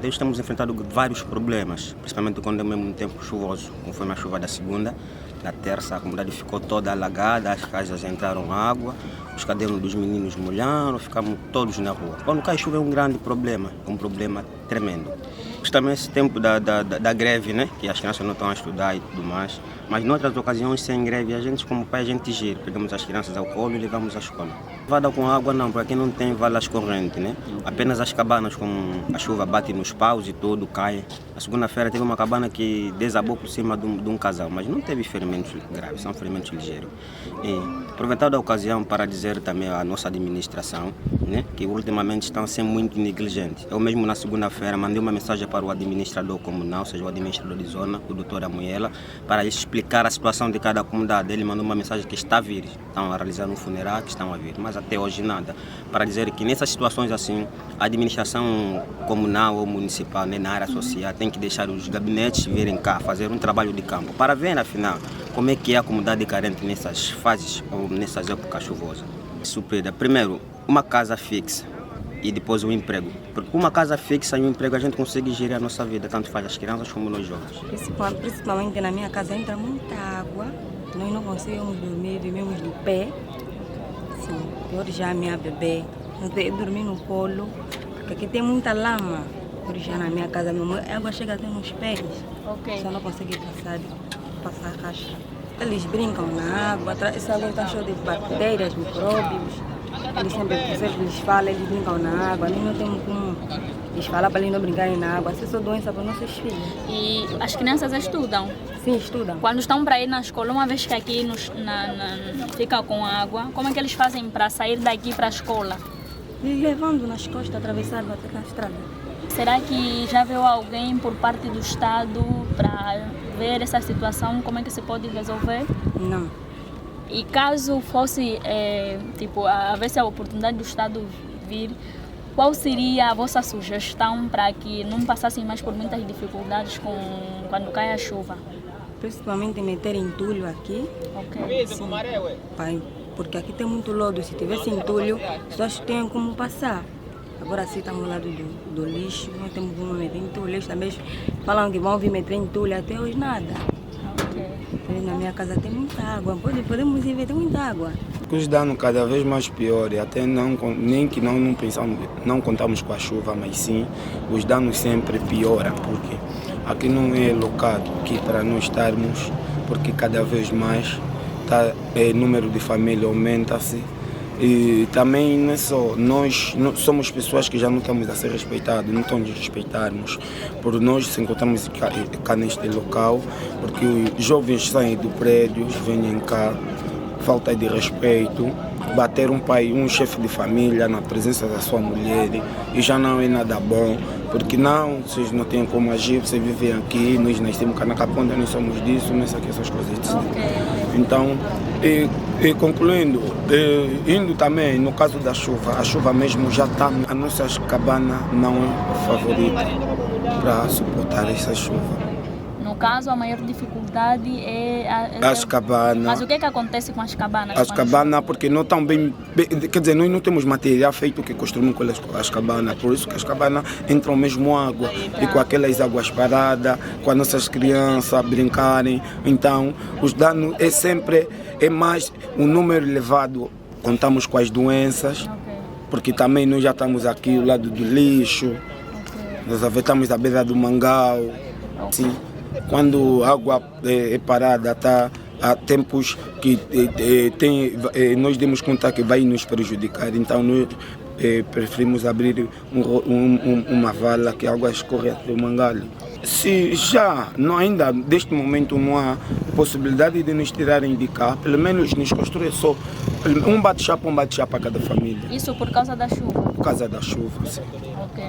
Nós temos enfrentado vários problemas, principalmente quando é o mesmo tempo chuvoso, como foi uma chuva da segunda, da terça, a comunidade ficou toda alagada, as casas entraram água, os cadernos dos meninos molharam, ficamos todos na rua. Quando cai chuva é um grande problema, é um problema tremendo. Também esse tempo da greve, né, que as crianças não estão a estudar e tudo mais, mas em outras ocasiões sem greve, a gente como pai, a gente gira, pegamos as crianças ao colo e levamos à escola. Vada com água não, porque aqui não tem valas correntes, né? Apenas as cabanas, como a chuva bate nos paus e tudo, cai. Na segunda-feira teve uma cabana que desabou por cima de um casal, mas não teve ferimentos graves, são ferimentos ligeiros. E aproveitando a ocasião para dizer também à nossa administração, né, que ultimamente estão a ser muito negligentes. Eu mesmo na segunda-feira mandei uma mensagem para o administrador comunal, ou seja, o administrador de zona, o doutor Amuela, para explicar a situação de cada comunidade. Ele mandou uma mensagem que está a vir, estão a realizar um funeral, que estão a vir, mas até hoje nada. Para dizer que nessas situações assim, a administração comunal ou municipal, né, na área social, tem que deixar os gabinetes virem cá, fazer um trabalho de campo, para ver afinal como é que é a comunidade carente nessas fases ou nessas épocas chuvosas. Surpreenda, primeiro, uma casa fixa e depois um emprego. Porque com uma casa fixa e um emprego a gente consegue gerir a nossa vida, tanto faz as crianças como nós jovens. Principalmente na minha casa entra muita água, nós não conseguimos dormir, dormimos de pé. Sim, eu já minha bebê, eu dormi no colo, porque aqui tem muita lama. Por já na minha casa, a água chega até nos pés. Ok. Só não consegui passar a caixa. Eles brincam na água, essa água está cheia de bactérias, micróbios. Eles sempre, eles falam, eles brincam na água, nós não temos como. Eles falam para eles não brincarem na água, isso é doença para nossos filhos. E as crianças estudam? Sim, estudam. Quando estão para ir na escola, uma vez que aqui fica com água, como é que eles fazem para sair daqui para a escola? Eles levando nas costas, atravessando até na estrada. Será que já veio alguém por parte do Estado para ver essa situação, como é que se pode resolver? Não. E caso fosse, houvesse a oportunidade do Estado vir, qual seria a vossa sugestão para que não passassem mais por muitas dificuldades quando cai a chuva? Principalmente meter entulho aqui. Ok. Sim, pai, porque aqui tem muito lodo, se tivesse entulho, as pessoas têm como passar. Agora sim estamos ao lado do lixo, não temos como meter entulho. Eles também falam que vão vir meter entulho, até hoje nada. Na minha casa tem muita água, podemos ir ver, tem muita água. Os danos cada vez mais piores, até nem que não pensamos, não contamos com a chuva, mas sim, os danos sempre pioram, porque aqui não é local que para nós estarmos, porque cada vez mais o número de família aumenta-se. E também não é só, nós somos pessoas que já não estamos a ser respeitados, não estamos a respeitarmos, por nós se encontramos cá neste local, porque os jovens saem do prédio, vêm cá, falta de respeito, bater um chefe de família na presença da sua mulher, e já não é nada bom, porque vocês não têm como agir, vocês vivem aqui, nós nascemos cá na Caponda, nós somos disso, nós aqui, essas coisas assim. Então, concluindo, indo também no caso da chuva, a chuva mesmo já está, a nossa cabana não é favorita para suportar essa chuva. No caso, a maior dificuldade é as cabanas. Mas o que acontece com as cabanas? As cabanas, porque não estão bem, quer dizer, nós não temos material feito que construímos com as cabanas, por isso que as cabanas entram mesmo água, e com aquelas águas paradas, com as nossas crianças brincarem, então os danos é mais um número elevado, contamos com as doenças, porque também nós já estamos aqui ao lado do lixo, nós estamos à beira do mangal, sim. Quando a água é parada, há tempos que nós demos conta que vai nos prejudicar, então nós preferimos abrir uma vala que a água escorre até o mangal. Se já ainda neste momento não há possibilidade de nos tirarem de cá, pelo menos nos construir só um bate-chapa a cada família. Isso por causa da chuva? Por causa da chuva, sim. Ok.